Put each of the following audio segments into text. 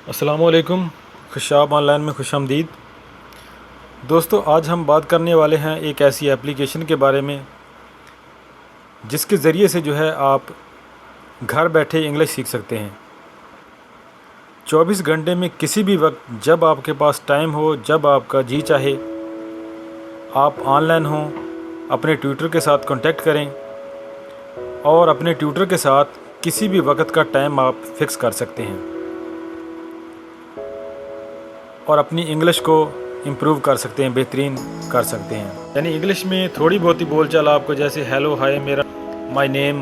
अस्सलामुअलैकुम। खुशाब ऑनलाइन में खुशामदीद। दोस्तों, आज हम बात करने वाले हैं एक ऐसी एप्लीकेशन के बारे में जिसके ज़रिए से आप घर बैठे इंग्लिश सीख सकते हैं। 24 घंटे में किसी भी वक्त, जब आपके पास टाइम हो, जब आपका जी चाहे, आप ऑनलाइन हों, अपने ट्यूटर के साथ कांटेक्ट करें और अपने ट्यूटर के साथ किसी भी वक्त का टाइम आप फिक्स कर सकते हैं और अपनी इंग्लिश को इम्प्रूव कर सकते हैं, बेहतरीन कर सकते हैं। यानी इंग्लिश में थोड़ी बहुत ही बोलचाल आपको, जैसे हेलो, हाय, मेरा, my name,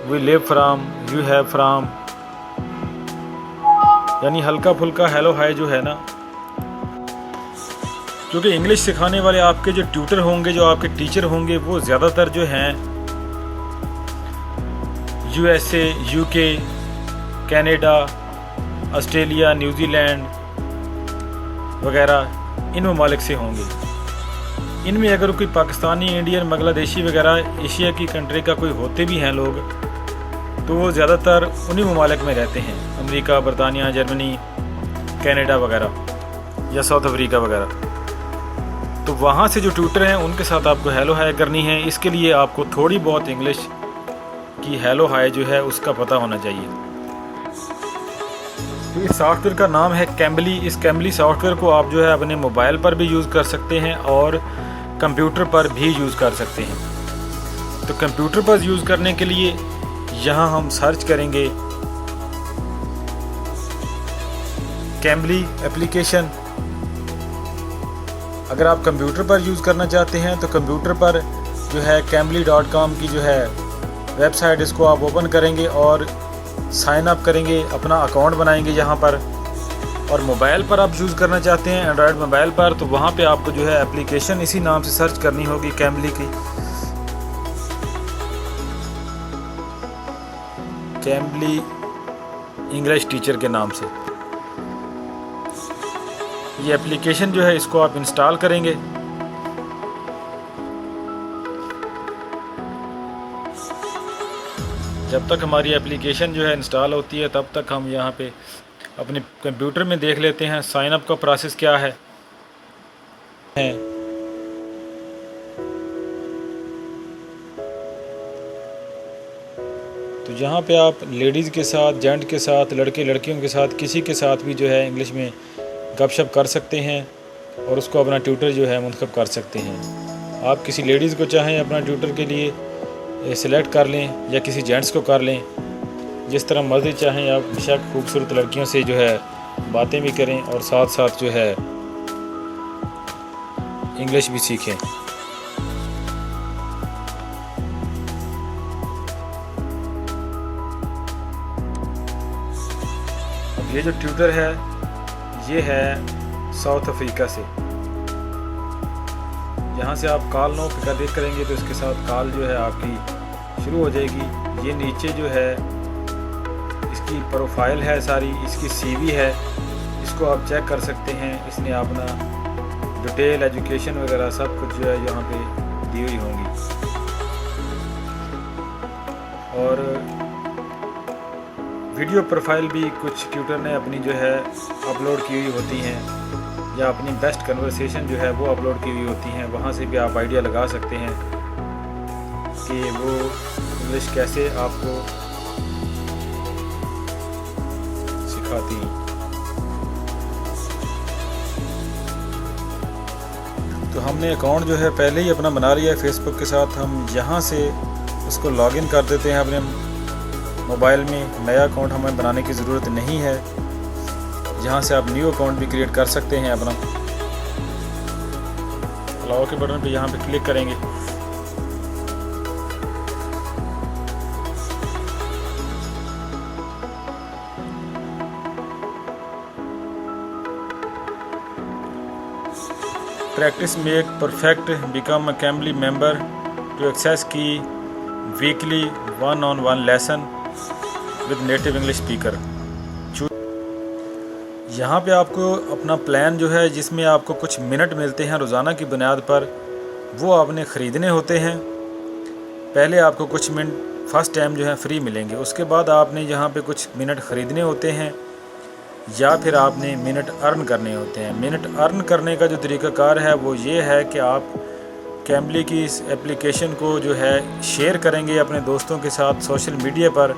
we live from, you have from, यानी हल्का फुल्का हेलो हाय जो है ना। क्योंकि इंग्लिश सिखाने वाले आपके जो ट्यूटर होंगे, जो आपके टीचर होंगे, वो ज़्यादातर जो हैं USA, UK, Canada, Australia, New Zealand वगैरह इन ममालिक से होंगे। इनमें अगर कोई पाकिस्तानी, इंडियन, बांग्लादेशी वगैरह एशिया की कंट्री का कोई होते भी हैं लोग, तो वो ज़्यादातर उन्हीं ममालिक में रहते हैं, अमेरिका, बरतानिया, जर्मनी, कनाडा वगैरह या साउथ अफ्रीका वगैरह। तो वहाँ से जो ट्यूटर हैं उनके साथ आपको हेलो हाय करनी है। इसके लिए आपको थोड़ी बहुत इंग्लिश की हेलो हाय जो है उसका पता होना चाहिए। तो इस सॉफ्टवेयर का नाम है कैम्बली। इस कैम्बली सॉफ्टवेयर को आप जो है अपने मोबाइल पर भी यूज़ कर सकते हैं और कंप्यूटर पर भी यूज़ कर सकते हैं। तो कंप्यूटर पर यूज़ करने के लिए यहाँ हम सर्च करेंगे कैम्बली एप्लीकेशन। अगर आप कंप्यूटर पर यूज़ करना चाहते हैं तो कंप्यूटर पर जो है cambly.com की जो है वेबसाइट, इसको आप ओपन करेंगे और साइन अप करेंगे, अपना अकाउंट बनाएंगे यहाँ पर। और मोबाइल पर आप यूज़ करना चाहते हैं, एंड्रॉयड मोबाइल पर, तो वहाँ पे आपको जो है एप्लीकेशन इसी नाम से सर्च करनी होगी, कैम्बली की। कैम्बली इंग्लिश टीचर के नाम से ये एप्लीकेशन जो है, इसको आप इंस्टॉल करेंगे। जब तक हमारी एप्लीकेशन जो है इंस्टॉल होती है, तब तक हम यहाँ पे अपने कंप्यूटर में देख लेते हैं साइन अप का प्रोसेस क्या है। तो यहाँ पे आप लेडीज़ के साथ, जेंट के साथ, लड़के लड़कियों के साथ, किसी के साथ भी जो है इंग्लिश में गपशप कर सकते हैं और उसको अपना ट्यूटर जो है मुंतखब कर सकते हैं। आप किसी लेडीज़ को चाहें अपना ट्यूटर के लिए सिलेक्ट कर लें या किसी जेंट्स को कर लें, जिस तरह मर्ज़ी चाहें आप। बेशक खूबसूरत लड़कियों से जो है बातें भी करें और साथ साथ जो है इंग्लिश भी सीखें। अब ये जो ट्यूटर है ये है साउथ अफ्रीका से। यहाँ से आप कॉल नो क्लिक करेंगे तो इसके साथ कॉल जो है आपकी शुरू हो जाएगी। ये नीचे जो है इसकी प्रोफाइल है सारी, इसकी CV है, इसको आप चेक कर सकते हैं। इसने अपना डिटेल, एजुकेशन वगैरह सब कुछ जो है यहाँ पे दी हुई होंगी। और वीडियो प्रोफाइल भी कुछ ट्यूटर ने अपनी जो है अपलोड की हुई होती हैं, या अपनी बेस्ट कन्वर्सेशन जो है वो अपलोड की हुई होती हैं। वहाँ से भी आप आइडिया लगा सकते हैं कि वो इंग्लिश कैसे आपको सिखाती हैं। तो हमने अकाउंट जो है पहले ही अपना बना लिया है फेसबुक के साथ। हम यहाँ से उसको लॉगिन कर देते हैं अपने मोबाइल में। नया अकाउंट हमें बनाने की ज़रूरत नहीं है। यहाँ से आप न्यू अकाउंट भी क्रिएट कर सकते हैं अपना। अलाउ के बटन पे यहाँ पे क्लिक करेंगे। Practice make perfect, become a Cambly member to access की weekly 1-on-1 lesson with native English speaker. यहाँ पे आपको अपना प्लान जो है, जिसमें आपको कुछ मिनट मिलते हैं रोज़ाना की बुनियाद पर, वो आपने ख़रीदने होते हैं। पहले आपको कुछ मिनट फ़र्स्ट टाइम जो है फ्री मिलेंगे। उसके बाद आपने यहाँ पे कुछ मिनट ख़रीदने होते हैं या फिर आपने मिनट अर्न करने होते हैं। मिनट अर्न करने का जो तरीक़ाकार है वो ये है कि आप कैमली की इस एप्लीकेशन को जो है शेयर करेंगे अपने दोस्तों के साथ सोशल मीडिया पर।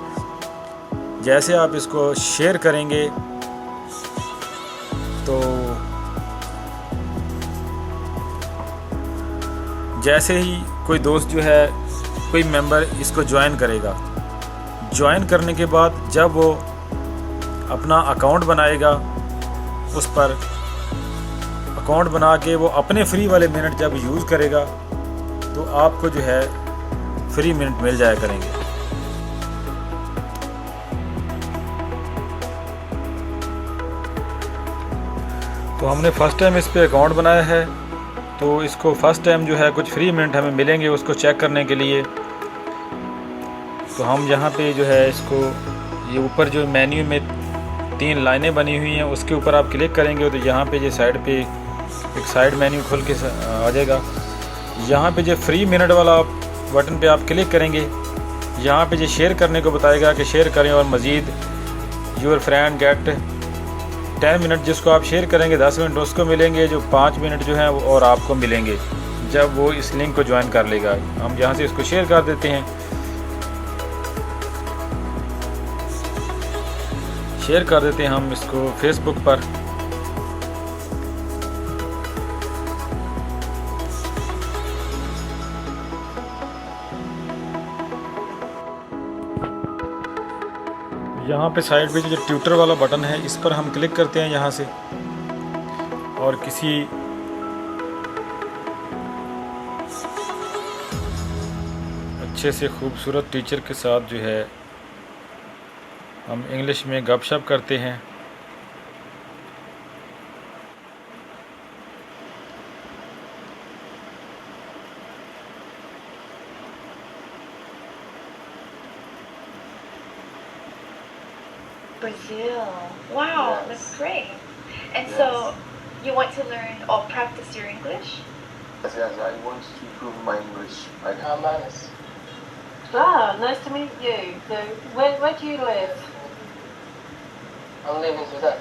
जैसे आप इसको शेयर करेंगे तो जैसे ही कोई दोस्त जो है कोई मेंबर इसको ज्वाइन करेगा, ज्वाइन करने के बाद जब वो अपना अकाउंट बनाएगा, उस पर अकाउंट बना के वो अपने फ्री वाले मिनट जब यूज़ करेगा तो आपको जो है फ्री मिनट मिल जाया करेंगे। तो हमने फ़र्स्ट टाइम इस पे अकाउंट बनाया है, तो इसको फ़र्स्ट टाइम जो है कुछ फ्री मिनट हमें मिलेंगे उसको चेक करने के लिए। तो हम यहाँ पे जो है इसको ये ऊपर जो मेन्यू में 3 लाइनें बनी हुई हैं उसके ऊपर आप क्लिक करेंगे तो यहाँ पे जो साइड पे एक साइड मेन्यू खुल के आ जाएगा। यहाँ पे जो फ्री मिनट वाला बटन पे आप क्लिक करेंगे, यहाँ पे जो शेयर करने को बताएगा कि शेयर करें और मज़ीद योर फ्रेंड गेट 10 मिनट, जिसको आप शेयर करेंगे 10 मिनट उसको मिलेंगे, जो 5 मिनट जो हैं वो और आपको मिलेंगे जब वो इस लिंक को ज्वाइन कर लेगा। हम यहाँ से इसको शेयर कर देते हैं। शेयर कर देते हैं हम इसको फेसबुक पर। यहाँ पे साइड पे जो ट्विटर वाला बटन है इस पर हम क्लिक करते हैं यहाँ से, और किसी अच्छे से खूबसूरत टीचर के साथ जो है हम इंग्लिश में गपशप करते हैं। Brazil. Wow, Yes. that's great. And Yes. so you want to learn or practice your English? Yes, I want to improve my English. Nice. Ah, nice to meet you. So, where do you live? I'm leaving Sudan.